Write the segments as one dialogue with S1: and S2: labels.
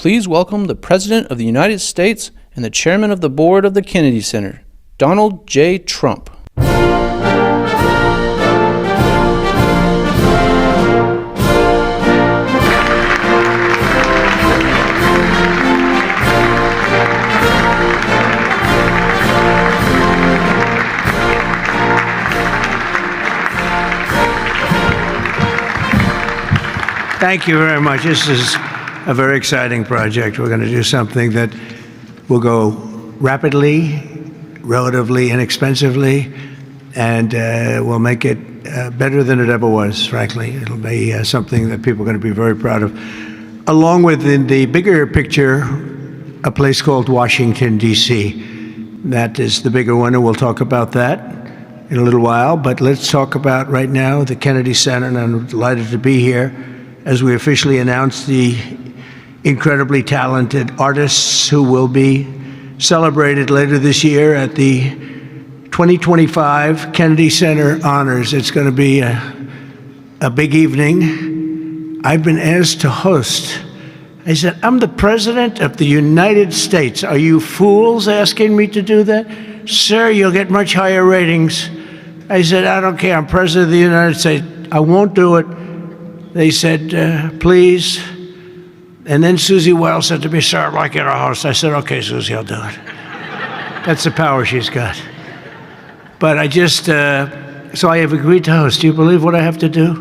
S1: please welcome the President of the United States and the Chairman of the Board of the Kennedy Center, Donald J. Trump.
S2: Thank you very much. This is a very exciting project. We're going to do something that will go rapidly, relatively inexpensively, and will make it better than it ever was, frankly. It'll be something that people are going to be very proud of. Along with, in the bigger picture, a place called Washington, D.C. That is the bigger one, and we'll talk about that in a little while. But let's talk about right now the Kennedy Center, and I'm delighted to be here as we officially announce the incredibly talented artists who will be celebrated later this year at the 2025 Kennedy Center Honors. It's going to be a big evening. I've been asked to host. I said, I'm the President of the United States. Are you fools asking me to do that? Sir, you'll get much higher ratings. I said, I don't care. I'm President of the United States. I won't do it. They said, please. And then Susie Wells said to me, sir, I'd like you to host. I said, okay, Susie, I'll do it. That's the power she's got. But I just, so I have agreed to host. Do you believe what I have to do?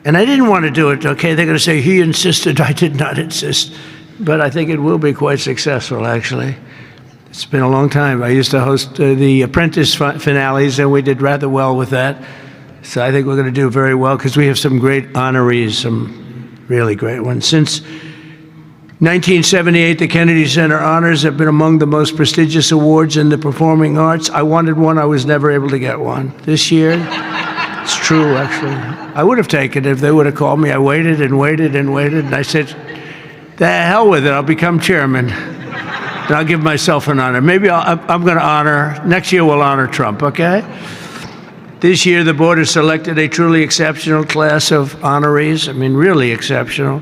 S2: And I didn't want to do it, okay? They're going to say, he insisted. I did not insist. But I think it will be quite successful, actually. It's been a long time. I used to host the Apprentice finales, and we did rather well with that. So I think we're going to do very well because we have some great honorees, some really great ones. Since 1978, the Kennedy Center Honors have been among the most prestigious awards in the performing arts. I wanted one. I was never able to get one. This year, it's true, actually. I would have taken it if they would have called me. I waited and waited and waited, and I said, the hell with it. I'll become chairman, and I'll give myself an honor. Maybe I'm going to honor, next year we'll honor Trump, okay? This year, the board has selected a truly exceptional class of honorees. I mean, really exceptional.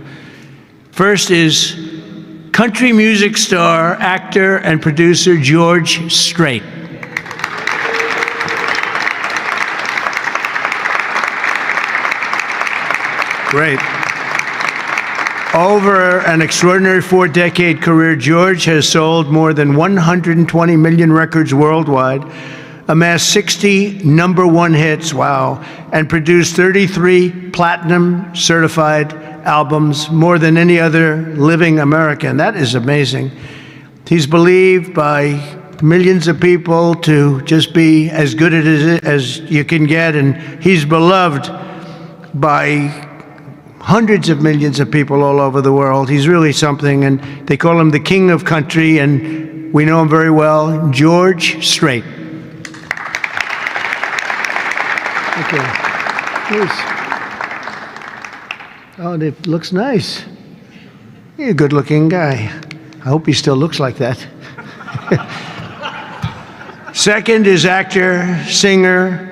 S2: First is country music star, actor, and producer George Strait. Great. Over an extraordinary 4-decade career, George has sold more than 120 million records worldwide, amassed 60 #1 hits, wow, and produced 33 platinum certified albums, more than any other living American. That is amazing. He's believed by millions of people to just be as good as you can get, and he's beloved by hundreds of millions of people all over the world. He's really something, and they call him the king of country, and we know him very well, George Strait. Okay, please. Oh, it looks nice. You're a good-looking guy. I hope he still looks like that. Second is actor, singer,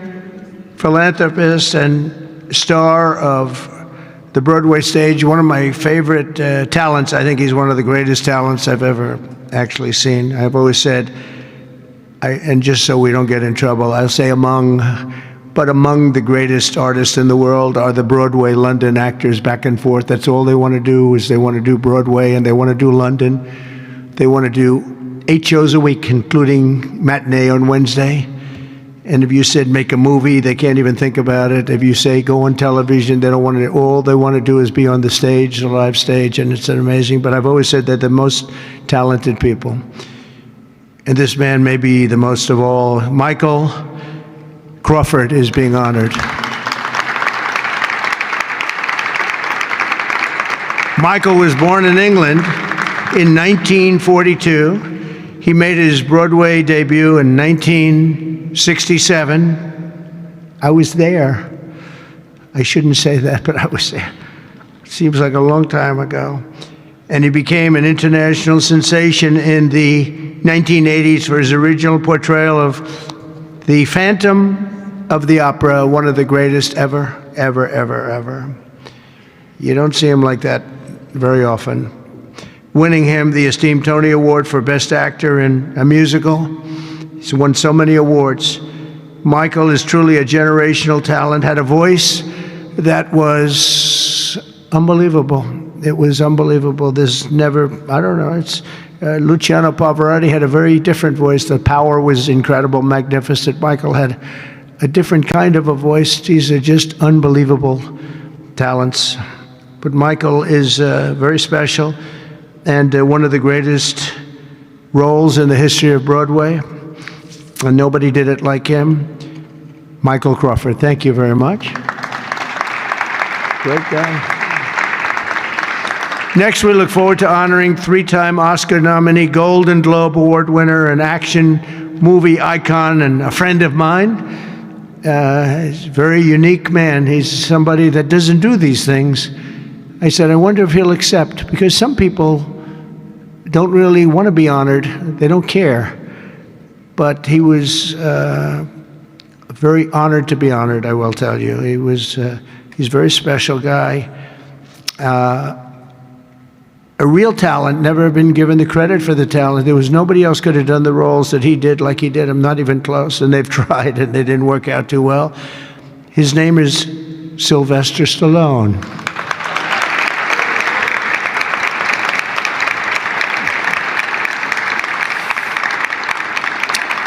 S2: philanthropist, and star of the Broadway stage. One of my favorite talents. I think he's one of the greatest talents I've ever actually seen. I've always said, and just so we don't get in trouble, I'll say among the greatest artists in the world are the Broadway London actors back and forth. That's all they want to do is they want to do Broadway and they want to do London. They want to do 8 shows a week, including matinee on Wednesday. And if you said make a movie, they can't even think about it. If you say go on television, they don't want to. All they want to do is be on the stage, the live stage, and it's amazing. But I've always said they're the most talented people. And this man may be the most of all. Michael Crawford is being honored. Michael was born in England in 1942. He made his Broadway debut in 1967. I was there. I shouldn't say that, but I was there. Seems like a long time ago. And he became an international sensation in the 1980s for his original portrayal of the Phantom of the Opera, one of the greatest ever, ever, ever, ever. You don't see him like that very often. winning him the esteemed Tony Award for Best Actor in a Musical. He's won so many awards. Michael is truly a generational talent, had a voice that was unbelievable. It was unbelievable. There's never, I don't know, it's Luciano Pavarotti had a very different voice. The power was incredible, magnificent. Michael had a different kind of a voice. These are just unbelievable talents. But Michael is very special and one of the greatest roles in the history of Broadway. And nobody did it like him. Michael Crawford, thank you very much. Great guy. Next, we look forward to honoring three-time Oscar nominee, Golden Globe Award winner, an action movie icon, and a friend of mine. He's a very unique man. He's somebody that doesn't do these things. I said, I wonder if he'll accept, because some people don't really want to be honored. They don't care. But he was very honored to be honored, I will tell you. He's a very special guy. A real talent, never been given the credit for the talent. There was nobody else could have done the roles that he did like he did. I'm not even close, and they've tried, and they didn't work out too well. His name is Sylvester Stallone.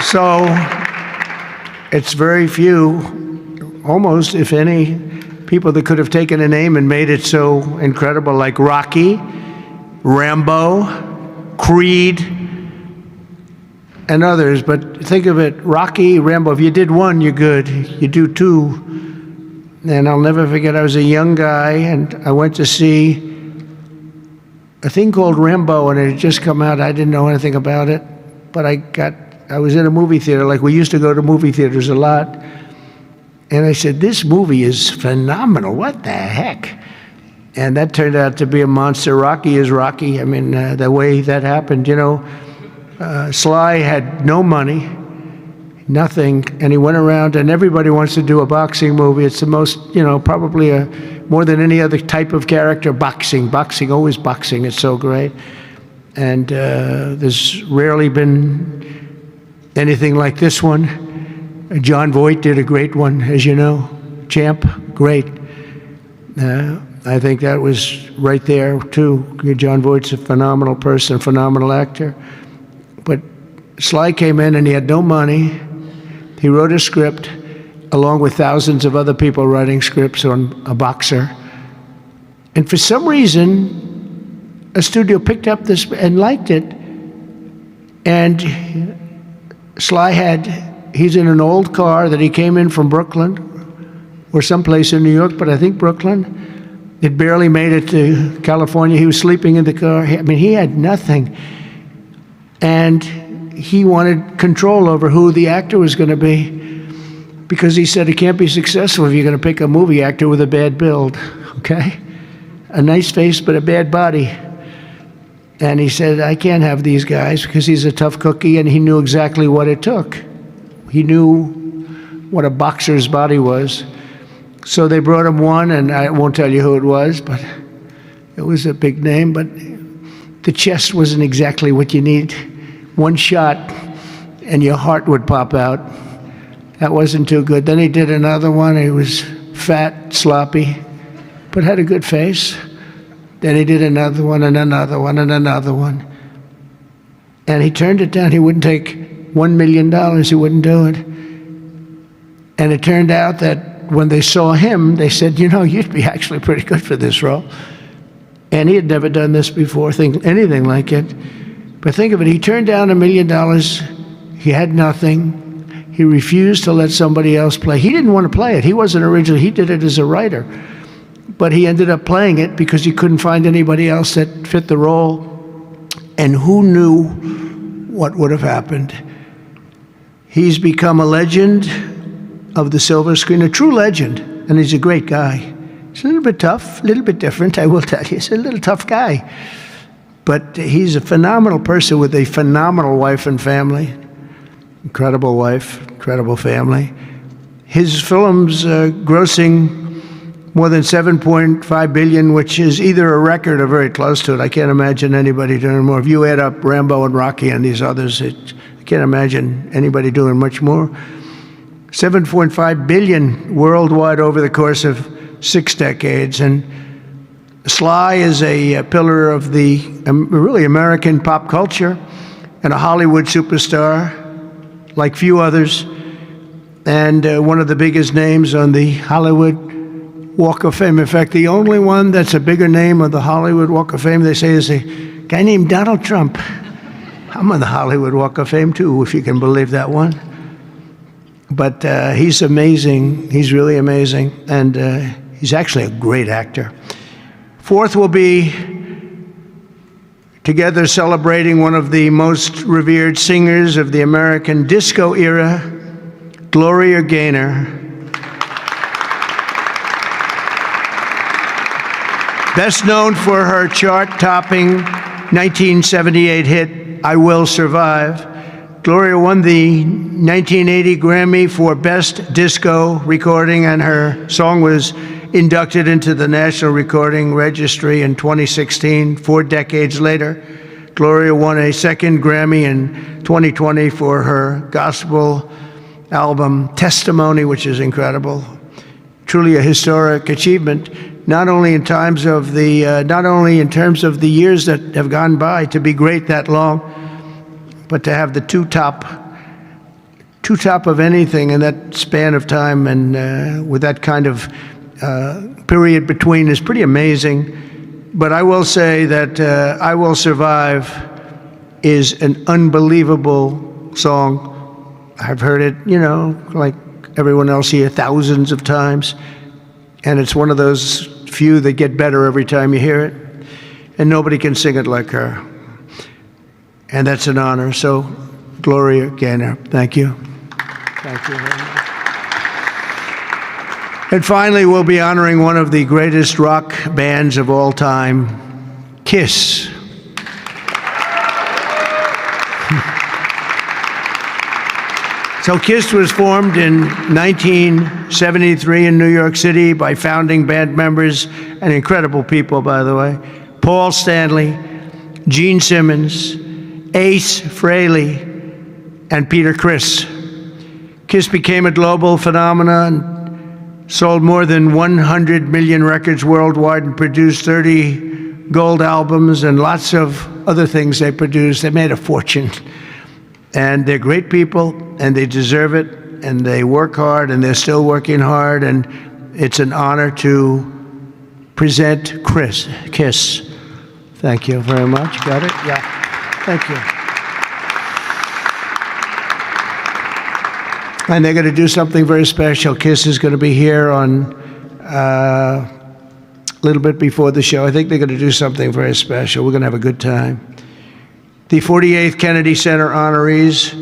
S2: So, it's very few, almost, if any, people that could have taken a name and made it so incredible, like Rocky, Rambo, Creed, and others. But think of it, Rocky, Rambo, if you did one, you're good. You do two. And I'll never forget, I was a young guy, and I went to see a thing called Rambo, and it had just come out. I didn't know anything about it, but I was in a movie theater, like we used to go to movie theaters a lot, and I said, this movie is phenomenal. What the heck? And that turned out to be a monster. Rocky is Rocky. I mean, the way that happened, you know, Sly had no money, nothing, and he went around, and everybody wants to do a boxing movie. It's the most, you know, probably more than any other type of character, boxing, always boxing. It's so great. And there's rarely been anything like this one. John Voight did a great one, as you know. Champ, great. I think that was right there, too. John Voight's a phenomenal person, phenomenal actor. But Sly came in and he had no money. He wrote a script along with thousands of other people writing scripts on a boxer. And for some reason, a studio picked up this and liked it. And Sly he's in an old car that he came in from Brooklyn or someplace in New York, but I think Brooklyn. It barely made it to California. He was sleeping in the car. I mean, he had nothing. And he wanted control over who the actor was going to be, because he said it can't be successful if you're going to pick a movie actor with a bad build, okay? A nice face, but a bad body. And he said, I can't have these guys, because he's a tough cookie, and he knew exactly what it took. He knew what a boxer's body was. So they brought him one, and I won't tell you who it was, but it was a big name, but the chest wasn't exactly what you need. One shot, and your heart would pop out. That wasn't too good. Then he did another one. He was fat, sloppy, but had a good face. Then he did another one, and another one, and another one. And he turned it down. He wouldn't take $1 million. He wouldn't do it. And it turned out that when they saw him, they said, you know, you'd be actually pretty good for this role. And he had never done this before, anything like it. But think of it, he turned down $1 million. He had nothing. He refused to let somebody else play. He didn't want to play it. He wasn't originally, he did it as a writer. But he ended up playing it because he couldn't find anybody else that fit the role. And who knew what would have happened? He's become a legend of the silver screen, a true legend, and he's a great guy. He's a little bit tough, a little bit different, I will tell you. He's a little tough guy. But he's a phenomenal person with a phenomenal wife and family. Incredible wife, incredible family. His films grossing more than 7.5 billion, which is either a record or very close to it. I can't imagine anybody doing more. If you add up Rambo and Rocky and these others, I can't imagine anybody doing much more. 7.5 billion worldwide over the course of 6 decades. And Sly is a pillar of the really American pop culture and a Hollywood superstar like few others, and one of the biggest names on the Hollywood Walk of Fame. In fact, the only one that's a bigger name on the Hollywood Walk of Fame, they say, is a guy named Donald Trump. I'm on the Hollywood Walk of Fame too, if you can believe that one. But he's amazing. He's really amazing, and he's actually a great actor. Fourth will be together celebrating one of the most revered singers of the American disco era, Gloria Gaynor. Best known for her chart-topping 1978 hit, I Will Survive. Gloria won the 1980 Grammy for Best Disco Recording, and her song was inducted into the National Recording Registry in 2016. 4 decades later, Gloria won a second Grammy in 2020 for her gospel album Testimony, which is incredible. Truly a historic achievement, not only in terms of the years that have gone by to be great that long, but to have the two top of anything in that span of time, and with that kind of period between, is pretty amazing. But I will say that I Will Survive is an unbelievable song. I've heard it, like everyone else here, thousands of times. And it's one of those few that get better every time you hear it. And nobody can sing it like her. And that's an honor. So, Gloria Gaynor, thank you. Thank you very much. And finally, we'll be honoring one of the greatest rock bands of all time, Kiss. So Kiss was formed in 1973 in New York City by founding band members, and incredible people, by the way, Paul Stanley, Gene Simmons, Ace Frehley, and Peter Criss. Kiss became a global phenomenon, sold more than 100 million records worldwide, and produced 30 gold albums and lots of other things they produced. They made a fortune. And they're great people, and they deserve it, and they work hard, and they're still working hard, and it's an honor to present Kiss. Thank you very much. Got it? Yeah. Thank you. And they're going to do something very special. Kiss is going to be here on a little bit before the show. I think they're going to do something very special. We're going to have a good time. The 48th Kennedy Center honorees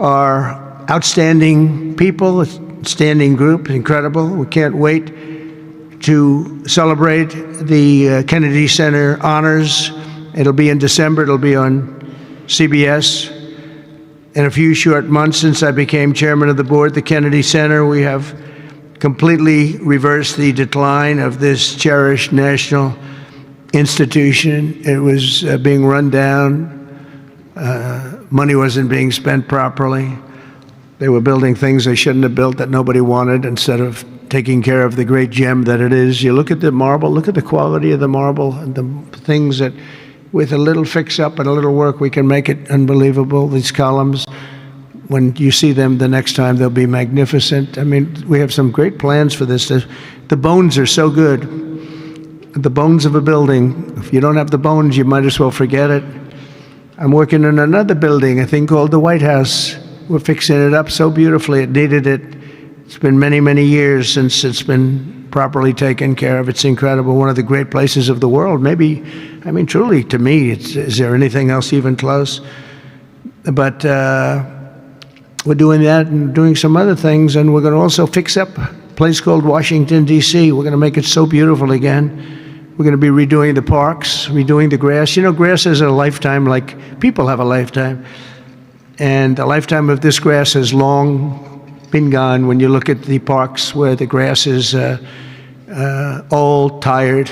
S2: are outstanding people, a standing group, incredible. We can't wait to celebrate the Kennedy Center honors. It'll be in December. It'll be on CBS. In a few short months since I became chairman of the board, the Kennedy Center, we have completely reversed the decline of this cherished national institution. It was being run down. Money wasn't being spent properly. They were building things they shouldn't have built that nobody wanted, instead of taking care of the great gem that it is. You look at the marble, look at the quality of the marble, and the things that, with a little fix-up and a little work, we can make it unbelievable. These columns, when you see them the next time, they'll be magnificent. I mean, we have some great plans for this. The bones are so good. The bones of a building, if you don't have the bones, you might as well forget it. I'm working on another building, a thing called the White House. We're fixing it up so beautifully. It needed it. It's been many, many years since it's been properly taken care of. It's incredible. One of the great places of the world. Maybe, I mean, truly, to me, is there anything else even close? But we're doing that and doing some other things, and we're going to also fix up a place called Washington, D.C. We're going to make it so beautiful again. We're going to be redoing the parks, redoing the grass. You know, grass has a lifetime like people have a lifetime. And the lifetime of this grass has long been gone. When you look at the parks where the grass is old, tired,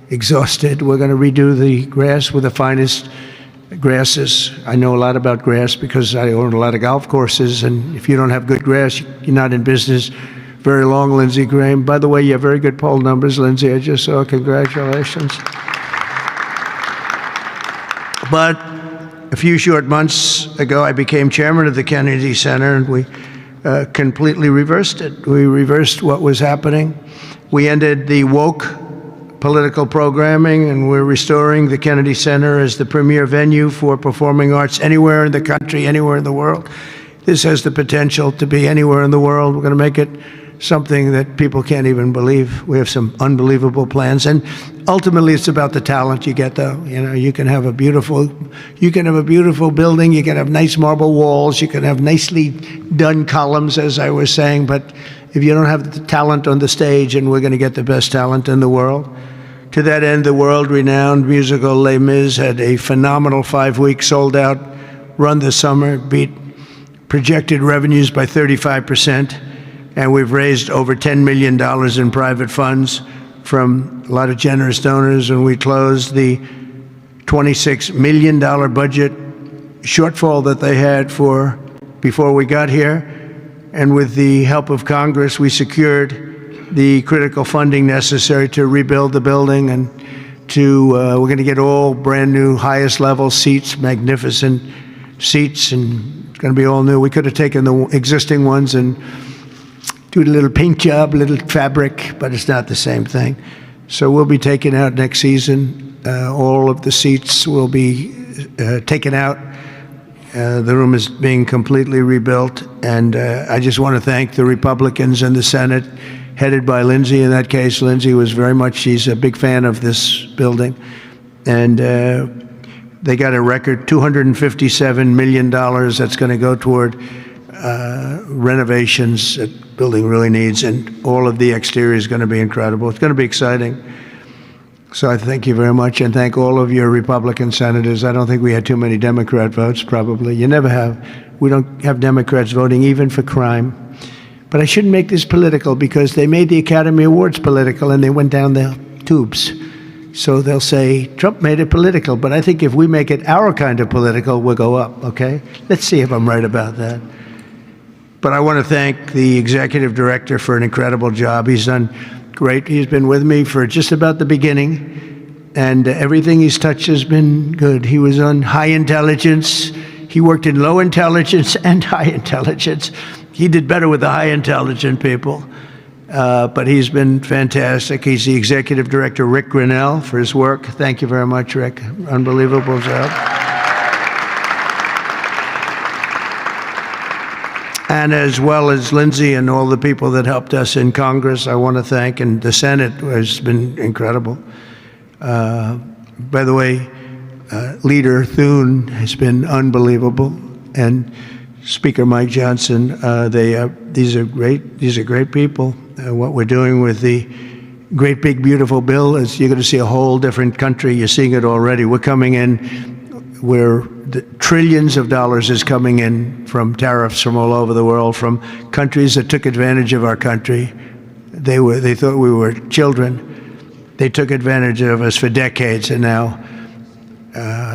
S2: exhausted. We're going to redo the grass with the finest grasses. I know a lot about grass because I own a lot of golf courses, and if you don't have good grass, you're not in business very long, Lindsey Graham. By the way, you have very good poll numbers, Lindsey. I just saw. Congratulations. But a few short months ago, I became chairman of the Kennedy Center, and we completely reversed it. We reversed what was happening. We ended the woke political programming, and we're restoring the Kennedy Center as the premier venue for performing arts anywhere in the country, anywhere in the world. This has the potential to be anywhere in the world. We're going to make it something that people can't even believe. We have some unbelievable plans, and ultimately it's about the talent you get, though. You know, you can have a beautiful building, you can have nice marble walls, you can have nicely done columns, as I was saying, but if you don't have the talent on the stage, and we're going to get the best talent in the world. To that end, the world-renowned musical Les Mis had a phenomenal 5-week sold-out run this summer, beat projected revenues by 35%, and we've raised over $10 million in private funds from a lot of generous donors, and we closed the $26 million budget shortfall that they had for before we got here. And with the help of Congress, we secured the critical funding necessary to rebuild the building, and we're going to get all brand new, highest level seats, magnificent seats, and it's going to be all new. We could have taken the existing ones and do a little paint job, a little fabric, but it's not the same thing. So we'll be taking out next season. All of the seats will be taken out. The room is being completely rebuilt, and I just want to thank the Republicans in the Senate, headed by Lindsey. In that case, Lindsey was she's a big fan of this building, and they got a record $257 million that's going to go toward renovations that the building really needs, and all of the exterior is going to be incredible. It's going to be exciting. So I thank you very much, and thank all of your Republican senators. I don't think we had too many Democrat votes, probably. You never have. We don't have Democrats voting even for crime. But I shouldn't make this political, because they made the Academy Awards political and they went down the tubes. So they'll say, Trump made it political, but I think if we make it our kind of political, we'll go up, okay? Let's see if I'm right about that. But I want to thank the executive director for an incredible job. He's done great. He's been with me for just about the beginning, and everything he's touched has been good. He was on high intelligence. He worked in low intelligence and high intelligence. He did better with the high intelligent people, but he's been fantastic. He's the executive director, Rick Grinnell, for his work. Thank you very much, Rick. Unbelievable job. And as well as Lindsey and all the people that helped us in Congress, I want to thank, and the Senate has been incredible. By the way, Leader Thune has been unbelievable, and Speaker Mike Johnson. These are great people. What we're doing with the great big beautiful bill is you're going to see a whole different country. You're seeing it already. We're coming in where the trillions of dollars is coming in from tariffs from all over the world, from countries that took advantage of our country. They thought we were children. They took advantage of us for decades, and now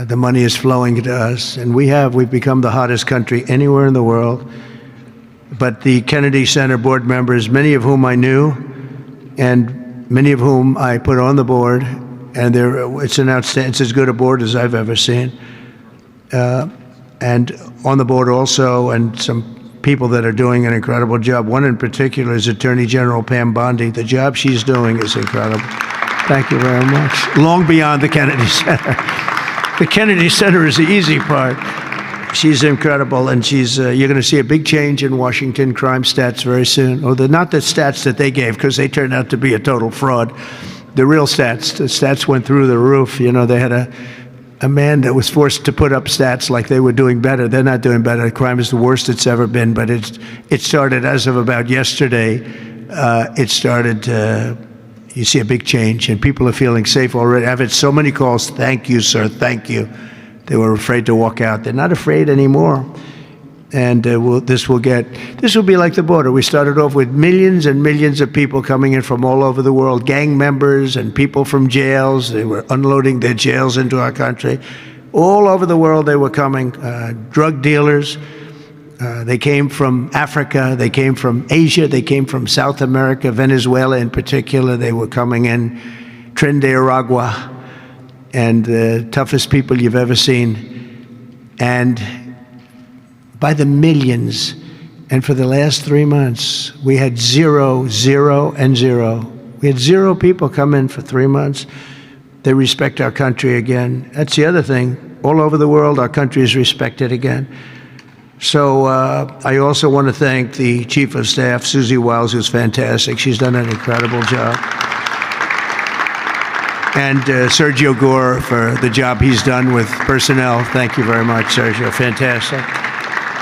S2: the money is flowing to us, and we've become the hottest country anywhere in the world. But the Kennedy Center board members, many of whom I knew, and many of whom I put on the board, and it's as good a board as I've ever seen. And on the board also, and some people that are doing an incredible job. One in particular is Attorney General Pam Bondi. The job she's doing is incredible. Thank you very much. Long beyond the Kennedy Center. The Kennedy Center is the easy part. She's incredible, and you're going to see a big change in Washington crime stats very soon. Or not the stats that they gave, because they turned out to be a total fraud. The real stats, the stats went through the roof. You know, they had a man that was forced to put up stats like they were doing better. They're not doing better. Crime is the worst it's ever been, but it started as of about yesterday. You see a big change, and people are feeling safe already. I've had so many calls. Thank you, sir. Thank you. They were afraid to walk out. They're not afraid anymore. And this will be like the border. We started off with millions and millions of people coming in from all over the world, gang members and people from jails. They were unloading their jails into our country. All over the world they were coming, drug dealers. They came from Africa, they came from Asia, they came from South America, Venezuela in particular. They were coming in, Trinidad, and the toughest people you've ever seen. And by the millions. And for the last 3 months, we had 0, 0, and 0. We had 0 people come in for 3 months. They respect our country again. That's the other thing. All over the world, our country is respected again. So I also want to thank the Chief of Staff, Susie Wiles, who's fantastic. She's done an incredible job. And Sergio Gore for the job he's done with personnel. Thank you very much, Sergio. Fantastic.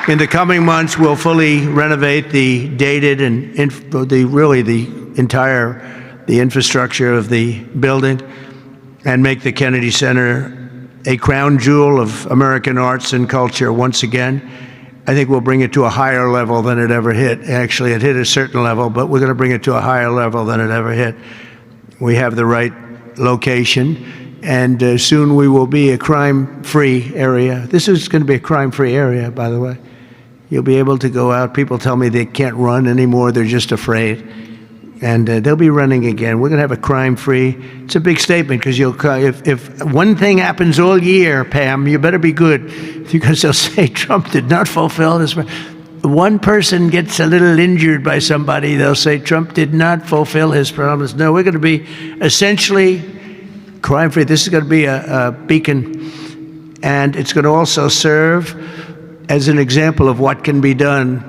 S2: In the coming months, we'll fully renovate the dated and the infrastructure of the building and make the Kennedy Center a crown jewel of American arts and culture once again. I think we'll bring it to a higher level than it ever hit. Actually, it hit a certain level, but we're going to bring it to a higher level than it ever hit. We have the right location, and soon we will be a crime-free area. This is going to be a crime-free area, by the way. You'll be able to go out. People tell me they can't run anymore. They're just afraid. And they'll be running again. We're going to have a crime-free. It's a big statement because if one thing happens all year, Pam, you better be good, because they'll say Trump did not fulfill his. One person gets a little injured by somebody, they'll say Trump did not fulfill his promise. No, we're going to be essentially crime-free. This is going to be a beacon, and it's going to also serve as an example of what can be done.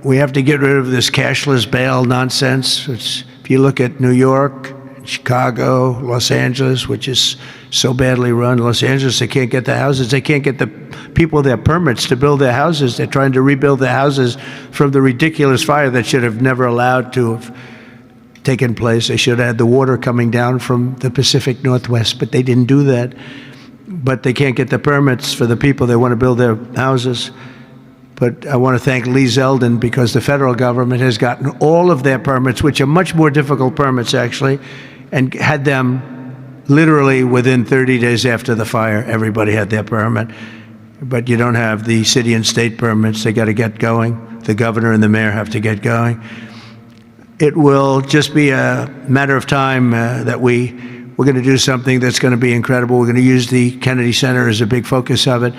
S2: We have to get rid of this cashless bail nonsense. If you look at New York, Chicago, Los Angeles, which is so badly run. Los Angeles, they can't get the houses. They can't get the people their permits to build their houses. They're trying to rebuild their houses from the ridiculous fire that should have never allowed to have taken place. They should have had the water coming down from the Pacific Northwest, but they didn't do that. But they can't get the permits for the people that want to build their houses. But I want to thank Lee Zeldin, because the federal government has gotten all of their permits, which are much more difficult permits actually, and had them literally within 30 days after the fire. Everybody had their permit. But you don't have the city and state permits. They got to get going. The governor and the mayor have to get going. It will just be a matter of time that we're going to do something that's going to be incredible. We're going to use the Kennedy Center as a big focus of it,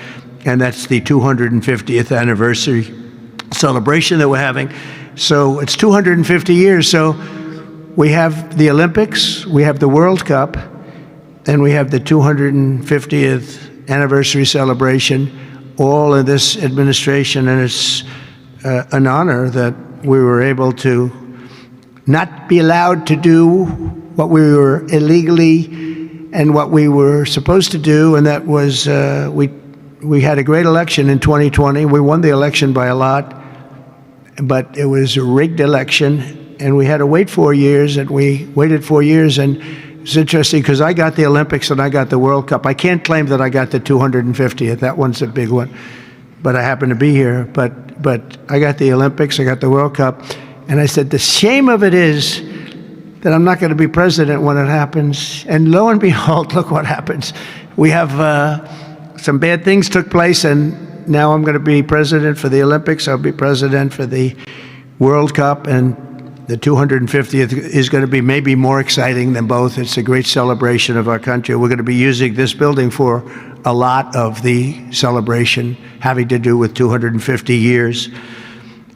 S2: and that's the 250th anniversary celebration that we're having. So it's 250 years. So we have the Olympics, we have the World Cup, and we have the 250th anniversary celebration, all in this administration, and it's an honor that we were able to not be allowed to do what we were illegally and what we were supposed to do, and that was we had a great election in 2020. We won the election by a lot, but it was a rigged election, and we had to wait 4 years, and we waited 4 years, and it's interesting because I got the Olympics and I got the World Cup. I can't claim that I got the 250th. That one's a big one, but I happen to be here. But I got the Olympics, I got the World Cup, and I said the shame of it is that I'm not going to be president when it happens. And lo and behold, look what happens. We have some bad things took place, and now I'm going to be president for the Olympics. I'll be president for the World Cup, and the 250th is going to be maybe more exciting than both. It's a great celebration of our country. We're going to be using this building for a lot of the celebration having to do with 250 years.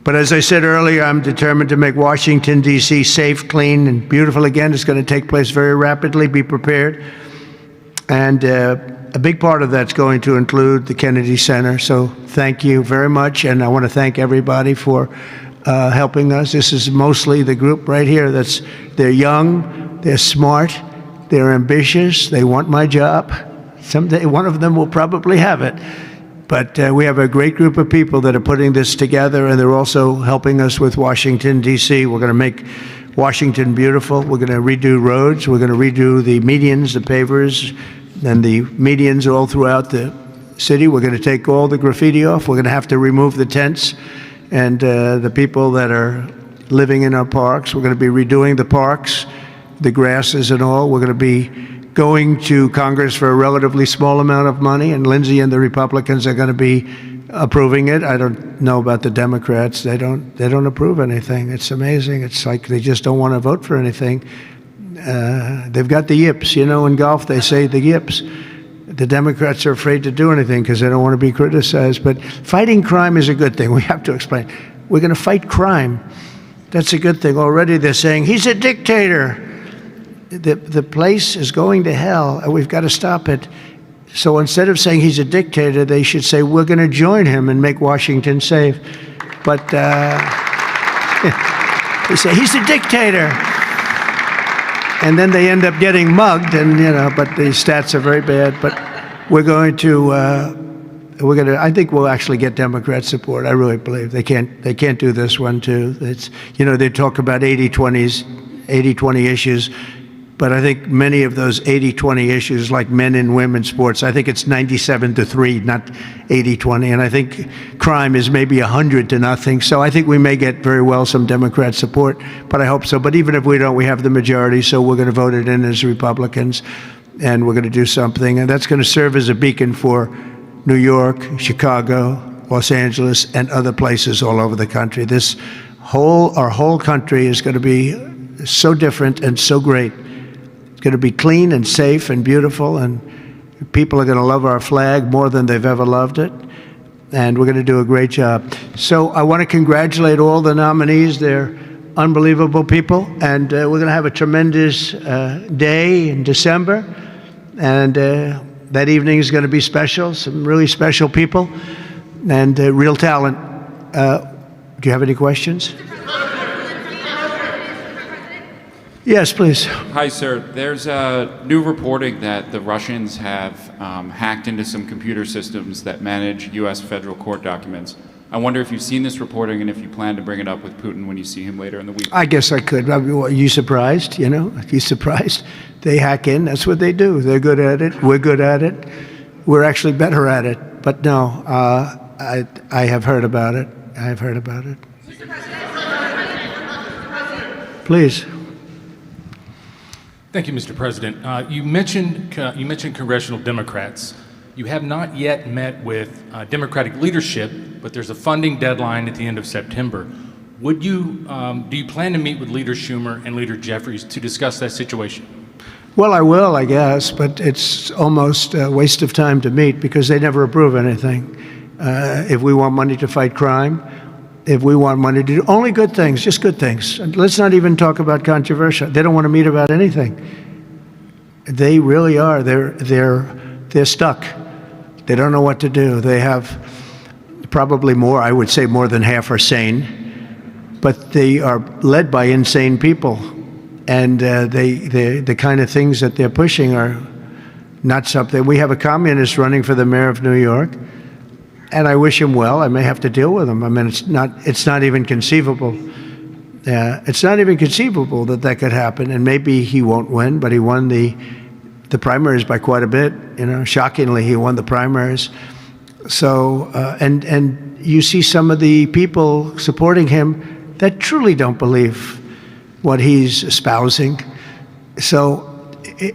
S2: But as I said earlier, I'm determined to make Washington, D.C. safe, clean, and beautiful again. It's going to take place very rapidly. Be prepared. And a big part of that's going to include the Kennedy Center. So thank you very much. And I want to thank everybody for helping us. This is mostly the group right here. They're young, they're smart, they're ambitious, they want my job. Someday one of them will probably have it. But we have a great group of people that are putting this together, and they're also helping us with Washington, D.C. We're going to make Washington beautiful. We're going to redo roads. We're going to redo the medians, the pavers, and the medians all throughout the city. We're going to take all the graffiti off. We're going to have to remove the tents and the people that are living in our parks. We're going to be redoing the parks, the grasses and all. We're going to be going to Congress for a relatively small amount of money, and Lindsey and the Republicans are going to be approving it. I don't know about the Democrats. They don't approve anything. It's amazing. It's like they just don't want to vote for anything. They've got the yips. You know, in golf they say the yips. The Democrats are afraid to do anything because they don't want to be criticized. But fighting crime is a good thing. We have to explain. We're going to fight crime. That's a good thing. Already they're saying, he's a dictator. The place is going to hell, and we've got to stop it. So instead of saying he's a dictator, they should say, we're going to join him and make Washington safe. But they say, he's a dictator. And then they end up getting mugged, and but the stats are very bad. But we're going to, I think we'll actually get Democrat support. I really believe they can't do this one too. It's, they talk about 80-20 issues, but I think many of those 80-20 issues, like men and women's sports, I think it's 97-3, not 80-20. And I think crime is maybe 100-0. So I think we may get very well some Democrat support, but I hope so. But even if we don't, we have the majority, so we're going to vote it in as Republicans, and we're going to do something. And that's going to serve as a beacon for New York, Chicago, Los Angeles, and other places all over the country. Our whole country is going to be so different and so great. It's going to be clean and safe and beautiful, and people are going to love our flag more than they've ever loved it, and we're going to do a great job. So I want to congratulate all the nominees. They're unbelievable people, and we're going to have a tremendous day in December, and that evening is going to be special, some really special people, and real talent. Do you have any questions? Yes, please.
S3: Hi, sir. There's new reporting that the Russians have hacked into some computer systems that manage U.S. federal court documents. I wonder if you've seen this reporting and if you plan to bring it up with Putin when you see him later in the week.
S2: I guess I could. Are you surprised? Are you surprised? They hack in. That's what they do. They're good at it. We're good at it. We're actually better at it. But no, I have heard about it. I have heard about it. Please.
S4: Thank you, Mr. President. You mentioned congressional Democrats. You have not yet met with Democratic leadership, but there's a funding deadline at the end of September. Do you plan to meet with Leader Schumer and Leader Jeffries to discuss that situation?
S2: Well, I will, I guess, but it's almost a waste of time to meet because they never approve anything. If we want money to fight crime, if we want money to do only good things, just good things. Let's not even talk about controversial. They don't want to meet about anything. They really are. They're stuck. They don't know what to do. They have probably more, I would say more than half are sane, but they are led by insane people. And the kind of things that they're pushing are not something. We have a communist running for the mayor of New York, and I wish him well. I may have to deal with him. I mean, it's not even conceivable. It's not even conceivable that could happen. And maybe he won't win, but he won the primaries by quite a bit. Shockingly, he won the primaries. So, and you see some of the people supporting him that truly don't believe what he's espousing. So,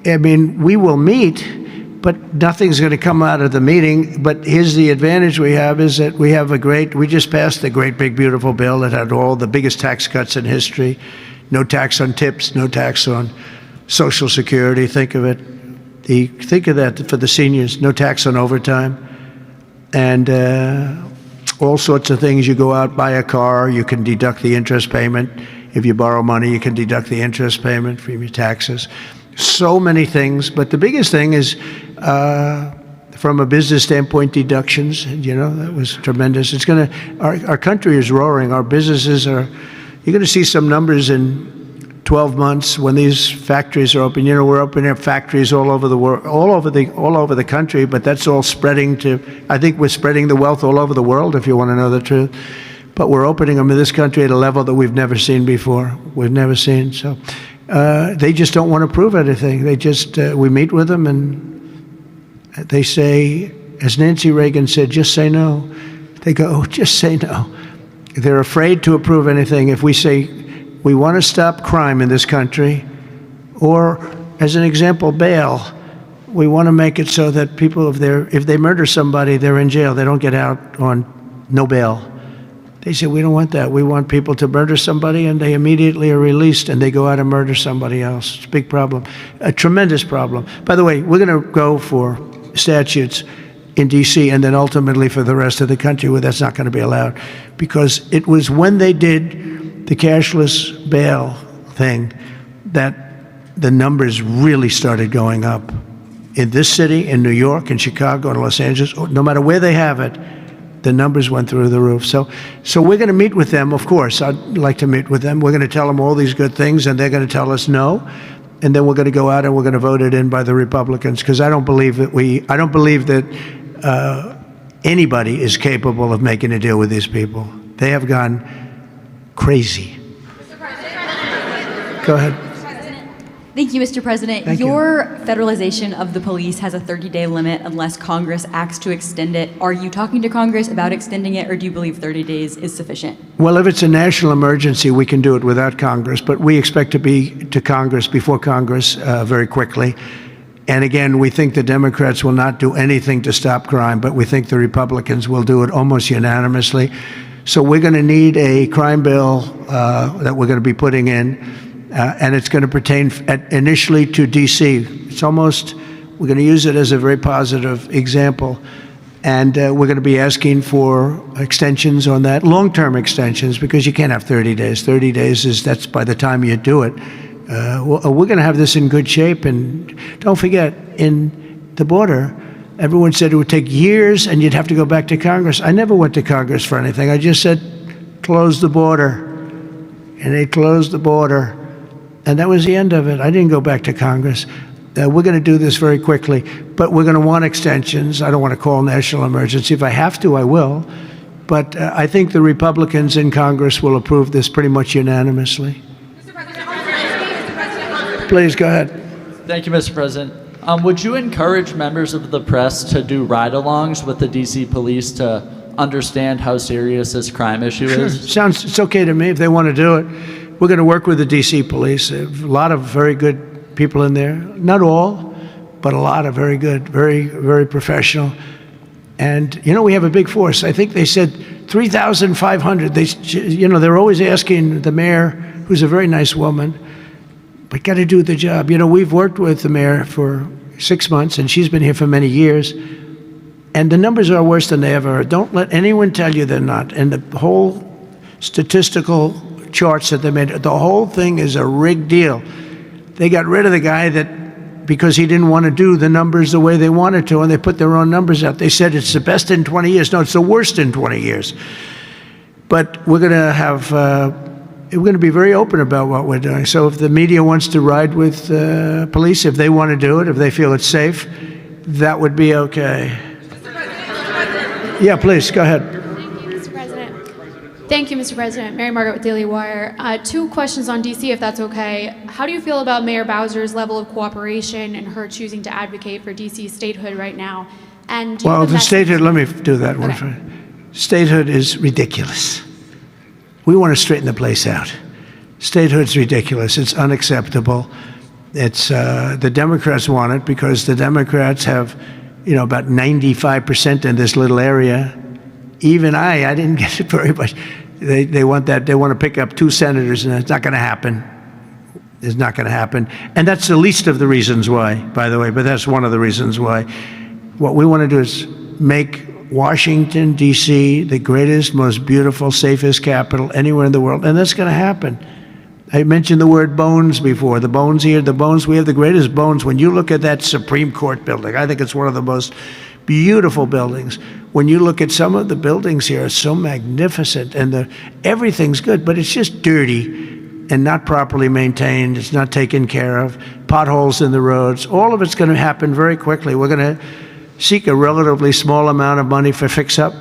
S2: I mean, we will meet, but nothing's going to come out of the meeting. But here's the advantage we have is that we just passed a great, big, beautiful bill that had all the biggest tax cuts in history. No tax on tips, no tax on Social Security. Think of it. Think of that for the seniors. No tax on overtime. And all sorts of things. You go out, buy a car, you can deduct the interest payment. If you borrow money, you can deduct the interest payment from your taxes. So many things, but the biggest thing is, from a business standpoint, deductions. That was tremendous. Our country is roaring. Our businesses are. You're going to see some numbers in 12 months when these factories are open. We're opening up factories all over the world, all over the country. But that's all spreading to. I think we're spreading the wealth all over the world, if you want to know the truth. But we're opening them in this country at a level that we've never seen before. We've never seen. So they just don't want to prove anything. They just, we meet with them and they say, as Nancy Reagan said, just say no. They go, oh, just say no. They're afraid to approve anything. If we say we want to stop crime in this country, or as an example, bail, we want to make it so that people, if they murder somebody, they're in jail. They don't get out on no bail. They say, we don't want that. We want people to murder somebody and they immediately are released and they go out and murder somebody else. It's a big problem, a tremendous problem. By the way, we're going to go for statutes in D.C. and then ultimately for the rest of the country where that's not going to be allowed. Because it was when they did the cashless bail thing that the numbers really started going up. In this city, in New York, in Chicago, in Los Angeles, no matter where they have it, the numbers went through the roof. So we're going to meet with them, of course. I'd like to meet with them. We're going to tell them all these good things, and they're going to tell us no. And then we're going to go out and we're going to vote it in by the Republicans, because I don't believe that anybody is capable of making a deal with these people. They have gone crazy. Go ahead.
S5: Thank you, Mr. President.
S2: Thank
S5: Your federalization of the police has a 30-day limit unless Congress acts to extend it. Are you talking to Congress about extending it, or do you believe 30 days is sufficient?
S2: Well, if it's a national emergency, we can do it without Congress, but we expect to be to Congress before Congress very quickly. And again, we think the Democrats will not do anything to stop crime, but we think the Republicans will do it almost unanimously. So we're going to need a crime bill that we're going to be putting in. And it's going to pertain initially to D.C. It's almost, we're going to use it as a very positive example. And we're going to be asking for extensions on that, long-term extensions, because you can't have 30 days. 30 days that's by the time you do it. We're going to have this in good shape. And don't forget, in the border, everyone said it would take years and you'd have to go back to Congress. I never went to Congress for anything. I just said, close the border. And they closed the border. And that was the end of it. I didn't go back to Congress. We're going to do this very quickly, but we're going to want extensions. I don't want to call national emergency. If I have to, I will. But I think the Republicans in Congress will approve this pretty much unanimously.
S6: Mr. President.
S2: Please, go ahead.
S7: Thank you, Mr. President. Would you encourage members of the press to do ride-alongs with the D.C. police to understand how serious this crime issue is?
S2: It's okay to me if they want to do it. We're going to work with the D.C. police. A lot of very good people in there. Not all, but a lot of very good, very, very professional. And, we have a big force. I think they said 3,500. They're always asking the mayor, who's a very nice woman, but got to do the job. We've worked with the mayor for 6 months, and she's been here for many years. And the numbers are worse than they ever are. Don't let anyone tell you they're not. And the whole statistical charts that they made, the whole thing is a rigged deal. They got rid of the guy because he didn't want to do the numbers the way they wanted to, and they put their own numbers out. They said it's the best in 20 years. No, it's the worst in 20 years. But we're going to be very open about what we're doing. So if the media wants to ride with police, if they want to do it, if they feel it's safe, that would be okay. Yeah, please, go ahead.
S6: Thank you, Mr. President. Mary Margaret with Daily Wire. 2 questions on D.C., if that's okay. How do you feel about Mayor Bowser's level of cooperation and her choosing to advocate for D.C. statehood right now? And
S2: the statehood, let me do that one first. Statehood is ridiculous. We want to straighten the place out. Statehood's ridiculous. It's unacceptable. It's the Democrats want it because the Democrats have, about 95% in this little area. Even I didn't get it very much. They want that. They want to pick up 2 senators, and it's not going to happen. It's not going to happen. And that's the least of the reasons why, by the way, but that's one of the reasons why. What we want to do is make Washington, D.C. the greatest, most beautiful, safest capital anywhere in the world, and that's going to happen. I mentioned the word bones before. The bones here, we have the greatest bones. When you look at that Supreme Court building, I think it's one of the most beautiful buildings. When you look at some of the buildings here, it's so magnificent, and everything's good, but it's just dirty and not properly maintained. It's not taken care of. Potholes in the roads. All of it's going to happen very quickly. We're going to seek a relatively small amount of money for fix-up,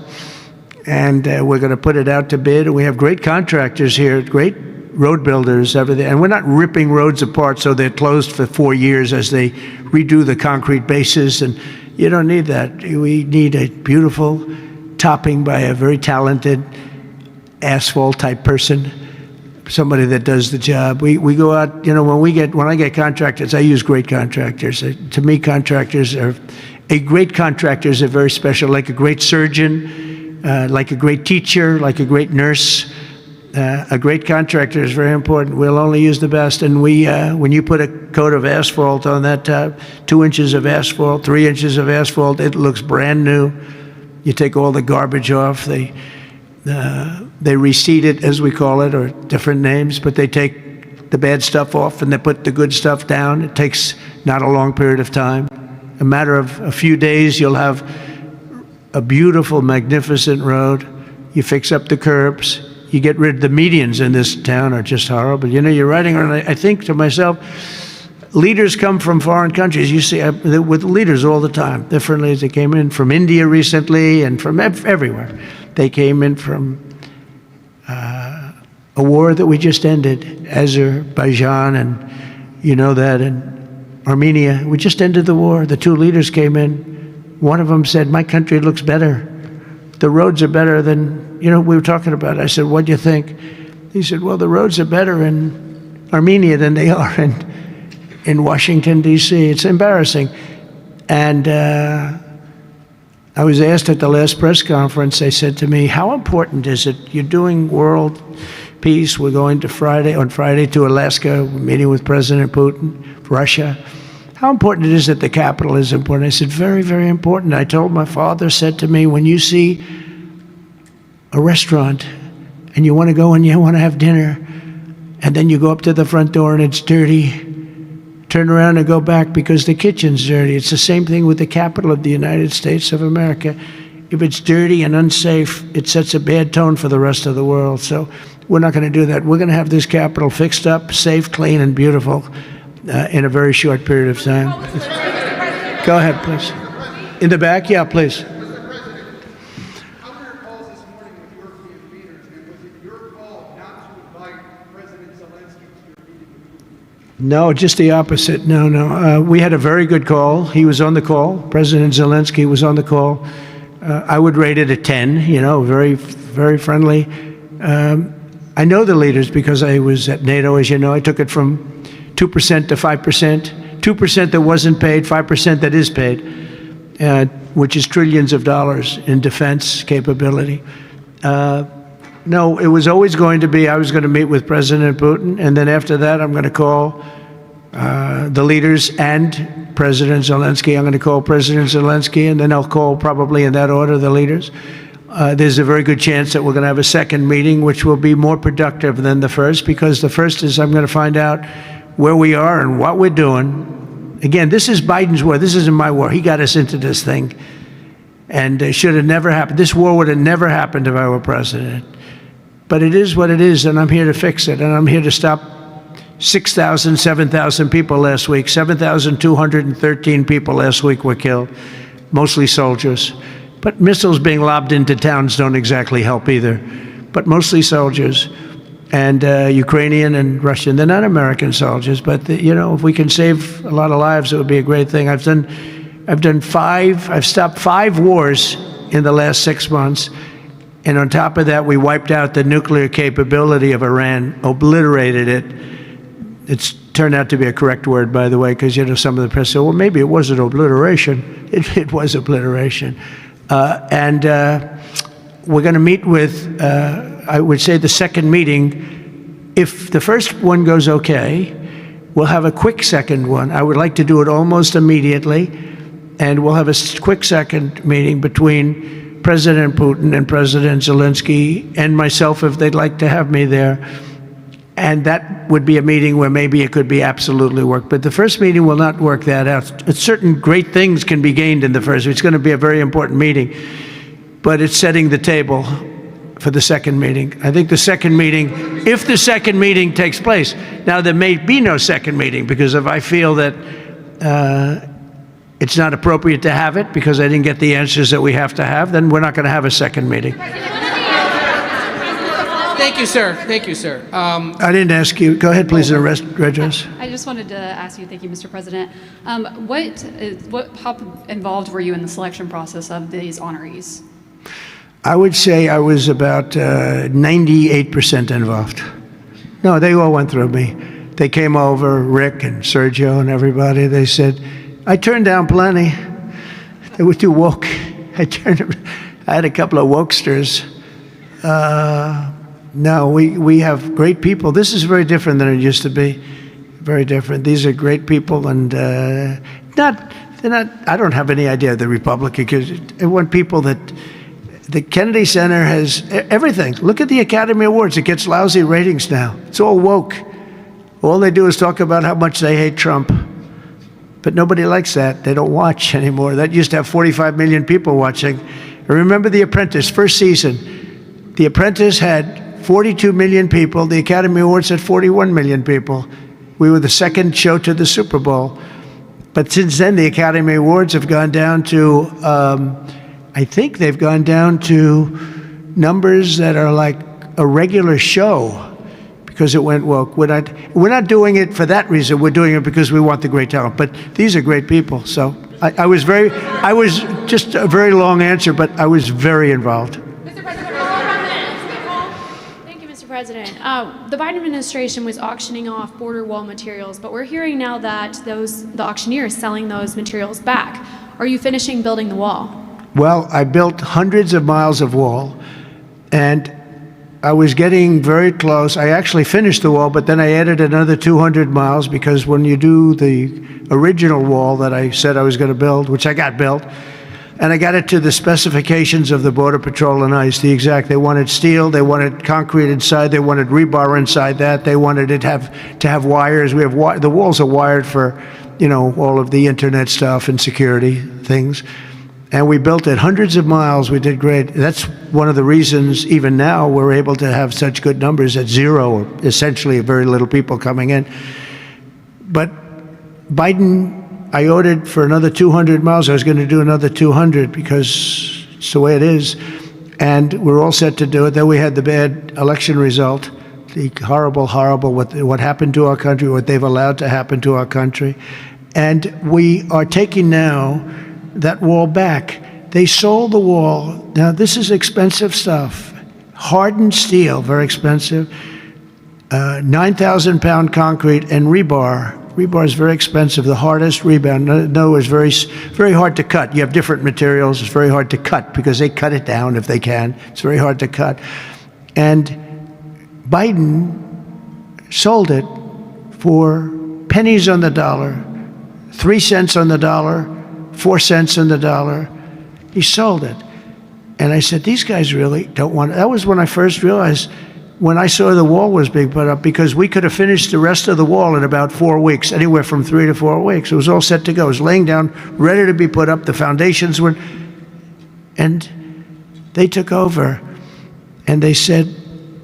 S2: and we're going to put it out to bid. And we have great contractors here, great road builders, everything. And we're not ripping roads apart so they're closed for 4 years as they redo the concrete bases. And You don't need that. We need a beautiful topping by a very talented asphalt type person, somebody that does the job. We go out, when I get contractors, I use great contractors. To me, a great contractor is very special, like a great surgeon, like a great teacher, like a great nurse. A great contractor is very important. We'll only use the best. And when you put a coat of asphalt on that top, 2 inches of asphalt, 3 inches of asphalt, it looks brand new. You take all the garbage off. They reseed it, as we call it, or different names, but they take the bad stuff off and they put the good stuff down. It takes not a long period of time. A matter of a few days, you'll have a beautiful, magnificent road. You fix up the curbs. You get rid of the medians in this town are just horrible. You're riding around, I think to myself, leaders come from foreign countries. You see, with leaders all the time, differently. They came in from India recently and from everywhere. They came in from a war that we just ended, Azerbaijan, and you know that, and Armenia. We just ended the war. The 2 leaders came in. One of them said, "My country looks better. The roads are better than, we were talking about." I said, "What do you think?" He said, "Well, the roads are better in Armenia than they are in Washington, D.C. It's embarrassing." And I was asked at the last press conference, they said to me, "How important is it? You're doing world peace. We're going on Friday to Alaska, we're meeting with President Putin, Russia. How important it is that the capital is important?" I said, "Very, very important." I told my father, said to me, "When you see a restaurant and you want to go and you want to have dinner, and then you go up to the front door and it's dirty, turn around and go back because the kitchen's dirty." It's the same thing with the capital of the United States of America. If it's dirty and unsafe, it sets a bad tone for the rest of the world. So we're not going to do that. We're going to have this capital fixed up, safe, clean, and beautiful in a very short period of time. Go ahead, please. In the back? Yeah, please. No, just the opposite. No. We had a very good call. He was on the call. President Zelensky was on the call. I would rate it a 10, very, very friendly. I know the leaders because I was at NATO, as you know. I took it from 2% to 5%, 2% that wasn't paid, 5% that is paid, which is trillions of dollars in defense capability. No, it was always going to be, I was going to meet with President Putin, and then after that, I'm going to call the leaders and President Zelensky. I'm going to call President Zelensky, and then I'll call, probably in that order, the leaders. There's a very good chance that we're going to have a second meeting, which will be more productive than the first, because the first is I'm going to find out where we are and what we're doing. Again, this is Biden's war. This isn't my war. He got us into this thing, and it should have never happened. This war would have never happened if I were president. But it is what it is, and I'm here to fix it, and I'm here to stop 6,000, 7,000 people last week. 7,213 people last week were killed, mostly soldiers. But missiles being lobbed into towns don't exactly help either, but mostly soldiers, and Ukrainian and Russian. They're not American soldiers, but if we can save a lot of lives, it would be a great thing. I've stopped 5 wars in the last 6 months. And on top of that, we wiped out the nuclear capability of Iran, obliterated it. It's turned out to be a correct word, by the way, because some of the press said, well, maybe it wasn't obliteration. It was obliteration. And we're going to meet with, I would say, the second meeting. If the first one goes okay, we'll have a quick second one. I would like to do it almost immediately. And we'll have a quick second meeting between President Putin and President Zelensky and myself, if they'd like to have me there. And that would be a meeting where maybe it could be absolutely work. But the first meeting will not work that out. Certain great things can be gained in the first. It's going to be a very important meeting. But it's setting the table for the second meeting. I think the second meeting, if the second meeting takes place. Now, there may be no second meeting, because if I feel that it's not appropriate to have it because I didn't get the answers that we have to have, then we're not going to have a second meeting.
S8: Thank you, sir. Thank you, sir.
S2: I didn't ask you. Go ahead, please, address.
S9: I just wanted to ask you, thank you, Mr. President. How involved were you in the selection process of these honorees?
S2: I would say I was about 98% involved. No, they all went through me. They came over, Rick and Sergio and everybody. They said, I turned down plenty. They were too woke. I had a couple of wokesters. No, we have great people. This is very different than it used to be. Very different. These are great people, and they're not. I don't have any idea of the Republican, because I want people that. The Kennedy Center has everything. Look at the Academy Awards. It gets lousy ratings now. It's all woke. All they do is talk about how much they hate Trump. But nobody likes that. They don't watch anymore. That used to have 45 million people watching. I remember The Apprentice, first season. The Apprentice had 42 million people. The Academy Awards had 41 million people. We were the second show to the Super Bowl. But since then, the Academy Awards have gone down to, I think they've gone down to numbers that are like a regular show because it went woke. We're not doing it for that reason. We're doing it because we want the great talent. But these are great people. So I was just a very long answer, but I was very involved.
S6: Mr. President, thank you, Mr. President. The Biden administration was auctioning off border wall materials, but we're hearing now that the auctioneers selling those materials back. Are you finishing building the wall?
S2: Well, I built hundreds of miles of wall, and I was getting very close. I actually finished the wall, but then I added another 200 miles because when you do the original wall that I said I was going to build, which I got built, and I got it to the specifications of the Border Patrol and ICE, they wanted steel, they wanted concrete inside, they wanted rebar inside that, they wanted it to have wires. The walls are wired for, all of the internet stuff and security things. And we built it hundreds of miles. We did great. That's one of the reasons, even now, we're able to have such good numbers at zero, or essentially very little people coming in. But Biden, I ordered for another 200 miles. I was going to do another 200 because it's the way it is. And we're all set to do it. Then we had the bad election result, the horrible, what happened to our country, what they've allowed to happen to our country. And we are taking now that wall back. They sold the wall. Now, this is expensive stuff. Hardened steel, very expensive. 9,000-pound concrete and rebar. Rebar is very expensive, the hardest rebound. No, it's very hard to cut. You have different materials. It's very hard to cut because they cut it down if they can. It's very hard to cut. And Biden sold it for pennies on the dollar, 3 cents on the dollar, 4 cents on the dollar. He sold it. And I said, these guys really don't want it. That was when I first realized, when I saw the wall was being put up, because we could have finished the rest of the wall in about 4 weeks, anywhere from 3 to 4 weeks. It was all set to go. It was laying down, ready to be put up. The foundations were, and they took over. And they said,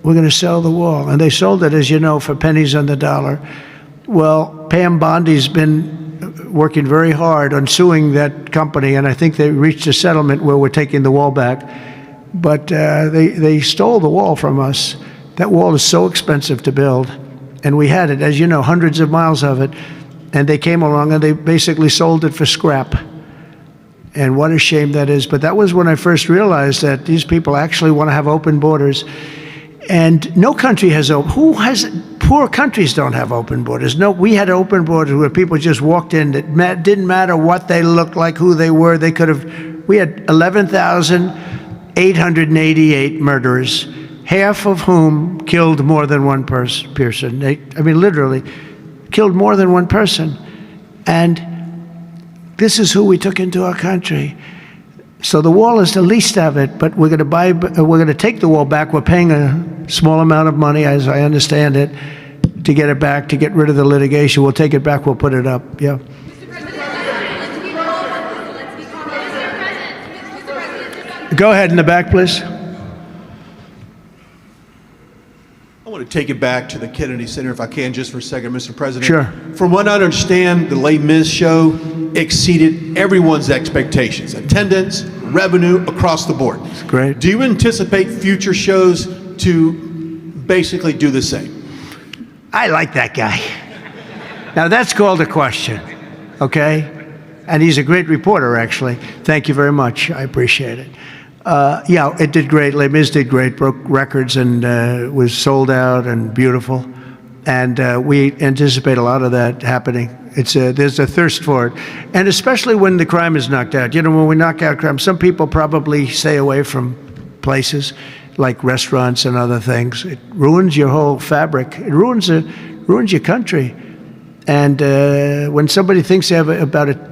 S2: we're going to sell the wall. And they sold it, as you know, for pennies on the dollar. Well, Pam Bondi's been working very hard on suing that company, and I think they reached a settlement where we're taking the wall back. But they stole the wall from us. That wall is so expensive to build, and we had it, as you know, hundreds of miles of it, and they came along and they basically sold it for scrap. And what a shame that is. But that was when I first realized that these people actually want to have open borders. And no country has poor countries don't have open borders. No, we had open borders where people just walked in. It didn't matter what they looked like, who they were. We had 11,888 murderers, half of whom killed more than one person. Literally killed more than one person. And this is who we took into our country. So the wall is the least of it, but we're going to take the wall back. We're paying a small amount of money, as I understand it, to get it back, to get rid of the litigation. We'll take it back, we'll put it up, yeah. Go ahead in the back, please.
S10: I want to take it back to the Kennedy Center, if I can, just for a second, Mr. President.
S2: Sure.
S10: From what I understand, the Les Mis show exceeded everyone's expectations. Attendance, revenue, across the board.
S2: That's great.
S10: Do you anticipate future shows to basically do the same?
S2: I like that guy. Now that's called a question, okay? And he's a great reporter, actually. Thank you very much. I appreciate it. Yeah, it did great. Les Mis did great, broke records and was sold out and beautiful. And we anticipate a lot of that happening. There's a thirst for it. And especially when the crime is knocked out. You know, when we knock out crime, some people probably stay away from places like restaurants and other things. It ruins your whole fabric. It ruins your country. And when somebody thinks they have about a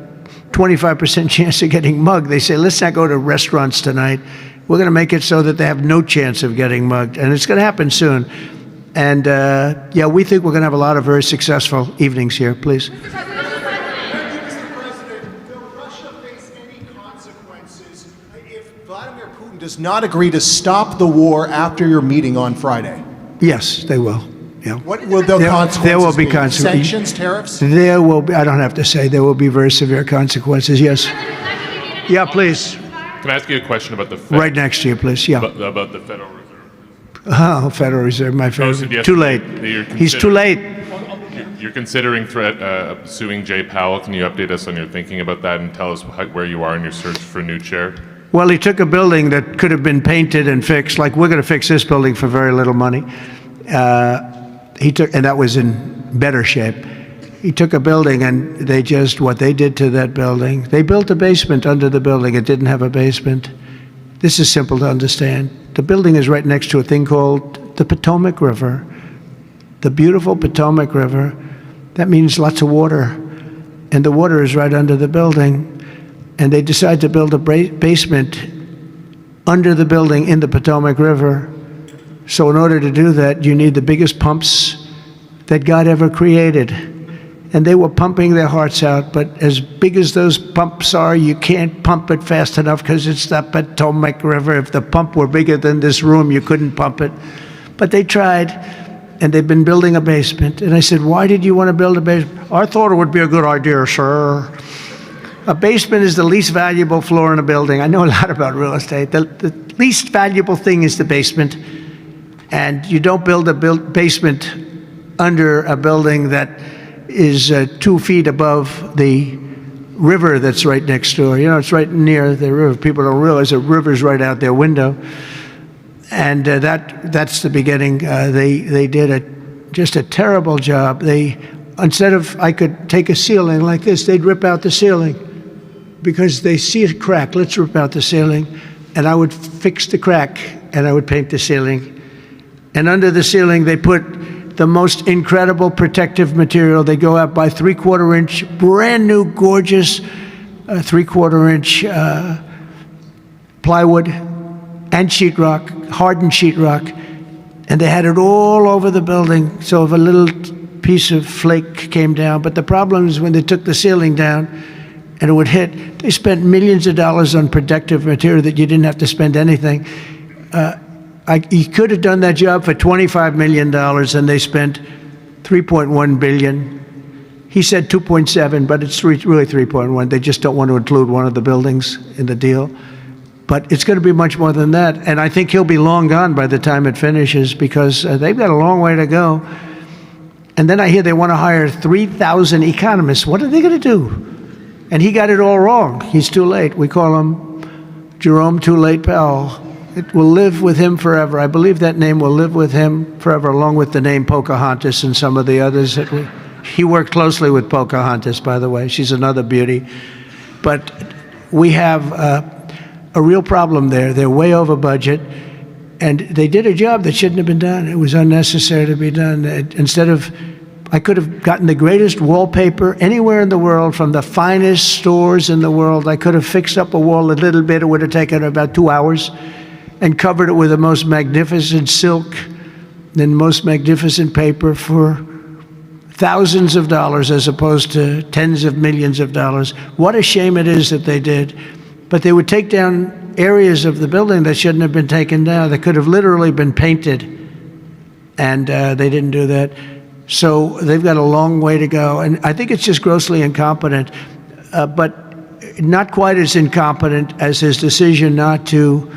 S2: 25% chance of getting mugged, they say, let's not go to restaurants tonight. We're going to make it so that they have no chance of getting mugged. And it's going to happen soon. And yeah, we think we're going to have a lot of very successful evenings here. Please.
S8: Mr. President, will Russia face any consequences if Vladimir Putin does not agree to stop the war after your meeting on Friday?
S2: Yes, they will. Yeah.
S8: What will the consequences
S2: There will be
S8: be?
S2: consequences.
S8: Sanctions, tariffs?
S2: There will be, I don't have to say, there will be very severe consequences, yes. Yeah, please.
S11: Can I ask you a question about the
S2: Right next to you, please, yeah.
S11: about the Federal Reserve?
S2: Oh, Federal Reserve, my favorite. Too late. He's too late.
S11: You're considering suing Jay Powell. Can you update us on your thinking about that and tell us where you are in your search for a new chair?
S2: Well, he took a building that could have been painted and fixed, like we're going to fix this building for very little money. And that was in better shape. He took a building and what they did to that building, they built a basement under the building. It didn't have a basement. This is simple to understand. The building is right next to a thing called the Potomac River. The beautiful Potomac River. That means lots of water. And the water is right under the building. And they decided to build a basement under the building in the Potomac River. So in order to do that, you need the biggest pumps that God ever created. And they were pumping their hearts out, but as big as those pumps are, you can't pump it fast enough because it's the Potomac River. If the pump were bigger than this room, you couldn't pump it. But they tried, and they've been building a basement. And I said, why did you want to build a basement? I thought it would be a good idea, sir. A basement is the least valuable floor in a building. I know a lot about real estate. The least valuable thing is the basement. And you don't build a basement under a building that is 2 feet above the river that's right next door. You know, it's right near the river. People don't realize the river's right out their window. And that's the beginning. They did just a terrible job. Instead of, I could take a ceiling like this, they'd rip out the ceiling because they see a crack. Let's rip out the ceiling. And I would fix the crack and I would paint the ceiling. And under the ceiling, they put the most incredible protective material. They go out by 3/4 inch, brand new, gorgeous 3/4 inch plywood and sheetrock, hardened sheetrock. And they had it all over the building. So if a little piece of flake came down, but the problem is when they took the ceiling down and it would hit, they spent millions of dollars on protective material that you didn't have to spend anything. He could have done that job for $25 million, and they spent $3.1 billion. He said 2.7, but it's really 3.1. They just don't want to include one of the buildings in the deal. But it's going to be much more than that. And I think he'll be long gone by the time it finishes because they've got a long way to go. And then I hear they want to hire 3,000 economists. What are they going to do? And he got it all wrong. He's too late. We call him Jerome Too Late Powell. It will live with him forever. I believe that name will live with him forever, along with the name Pocahontas and some of the others. He worked closely with Pocahontas, by the way. She's another beauty. But we have a real problem there. They're way over budget. And they did a job that shouldn't have been done. It was unnecessary to be done. I could have gotten the greatest wallpaper anywhere in the world from the finest stores in the world. I could have fixed up a wall a little bit. It would have taken about 2 hours. And covered it with the most magnificent silk and most magnificent paper for thousands of dollars as opposed to tens of millions of dollars. What a shame it is that they did. But they would take down areas of the building that shouldn't have been taken down, that could have literally been painted. And they didn't do that. So they've got a long way to go. And I think it's just grossly incompetent, but not quite as incompetent as his decision not to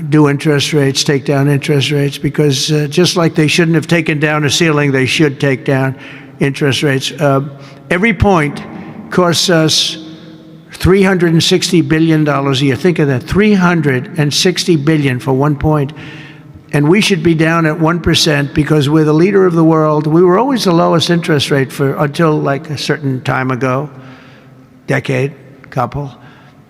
S2: do interest rates, take down interest rates, because just like they shouldn't have taken down a ceiling, they should take down interest rates. Every point costs us $360 billion a year. Think of that, $360 billion for 1 point. And we should be down at 1% because we're the leader of the world. We were always the lowest interest rate until like a certain time ago, decade, couple.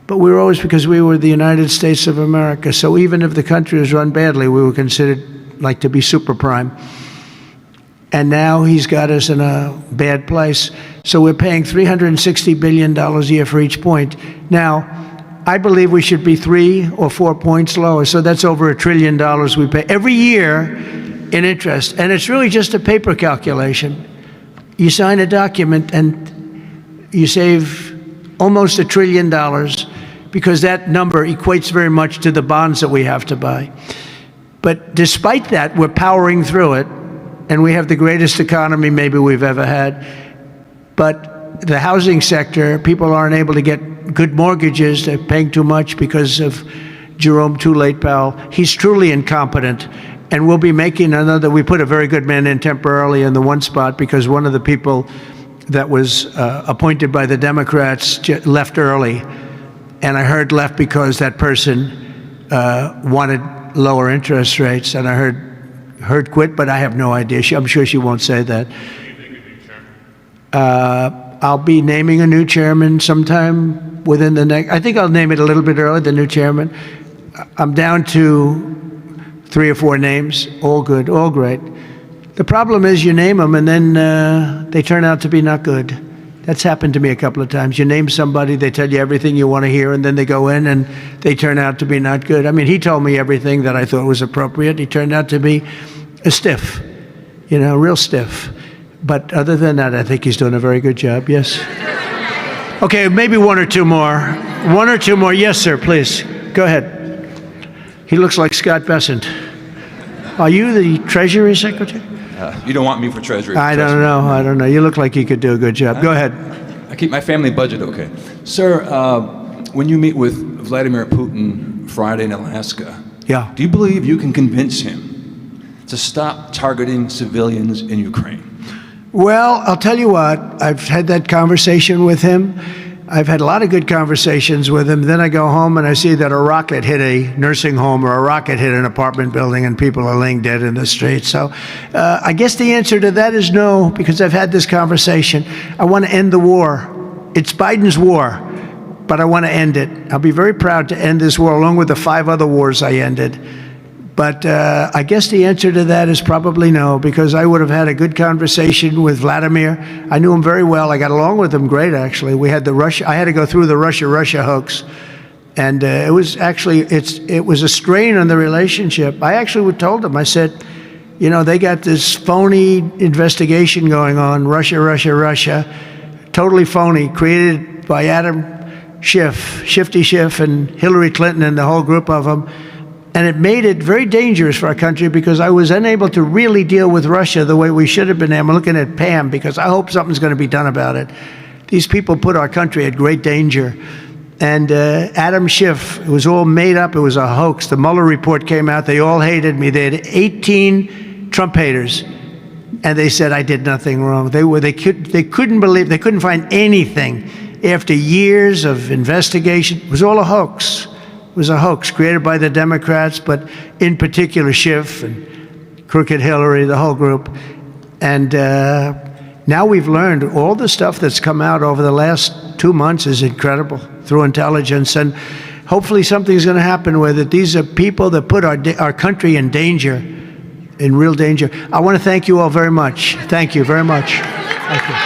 S2: But we were always, because we were the United States of America. So even if the country was run badly, we were considered like to be super prime. And now he's got us in a bad place. So we're paying $360 billion a year for each point. Now, I believe we should be 3 or 4 points lower. So that's over $1 trillion we pay every year in interest. And it's really just a paper calculation. You sign a document and you save almost $1 trillion because that number equates very much to the bonds that we have to buy. But despite that, we're powering through it. And we have the greatest economy maybe we've ever had. But the housing sector, people aren't able to get good mortgages. They're paying too much because of Jerome Too Late Powell. He's truly incompetent. And we'll be making another, we put a very good man in temporarily in the one spot because one of the people that was appointed by the Democrats left early. And I heard left because that person wanted lower interest rates. And I heard quit, but I have no idea. I'm sure she won't say that. I'll be naming a new chairman sometime within the next, I think I'll name it a little bit early, the new chairman. I'm down to 3 or 4 names, all good, all great. The problem is you name them and then they turn out to be not good. That's happened to me a couple of times. You name somebody, they tell you everything you want to hear, and then they go in and they turn out to be not good. I mean, he told me everything that I thought was appropriate. He turned out to be a stiff, real stiff. But other than that, I think he's doing a very good job, yes. Okay, maybe 1 or 2 more. 1 or 2 more. Yes, sir, please. Go ahead. He looks like Scott Bessent. Are you the Treasury Secretary?
S12: You don't want me for Treasury.
S2: I don't know. You look like you could do a good job. Go ahead.
S12: I keep my family budget okay. Sir, when you meet with Vladimir Putin Friday in Alaska,
S2: yeah,
S12: do you believe you can convince him to stop targeting civilians in Ukraine?
S2: Well, I'll tell you what, I've had that conversation with him. I've had a lot of good conversations with him. Then I go home and I see that a rocket hit a nursing home or a rocket hit an apartment building and people are laying dead in the street. So I guess the answer to that is no, because I've had this conversation. I want to end the war. It's Biden's war, but I want to end it. I'll be very proud to end this war along with the 5 other wars I ended. But I guess the answer to that is probably no, because I would have had a good conversation with Vladimir. I knew him very well. I got along with him great, actually. We had I had to go through the Russia hoax. And it was actually, it was a strain on the relationship. I actually told him, I said, they got this phony investigation going on, Russia, totally phony, created by Adam Schiff, Shifty Schiff, and Hillary Clinton and the whole group of them. And it made it very dangerous for our country because I was unable to really deal with Russia the way we should have been. I'm looking at Pam because I hope something's going to be done about it. These people put our country at great danger. And Adam Schiff, it was all made up. It was a hoax. The Mueller report came out. They all hated me. They had 18 Trump haters. And they said I did nothing wrong. They couldn't believe, they couldn't find anything. After years of investigation, it was all a hoax. It was a hoax created by the Democrats, but in particular Schiff and Crooked Hillary, the whole group. And now we've learned all the stuff that's come out over the last 2 months is incredible through intelligence. And hopefully something's going to happen with it. These are people that put our country in danger, in real danger. I want to thank you all very much. Thank you very much. Thank you.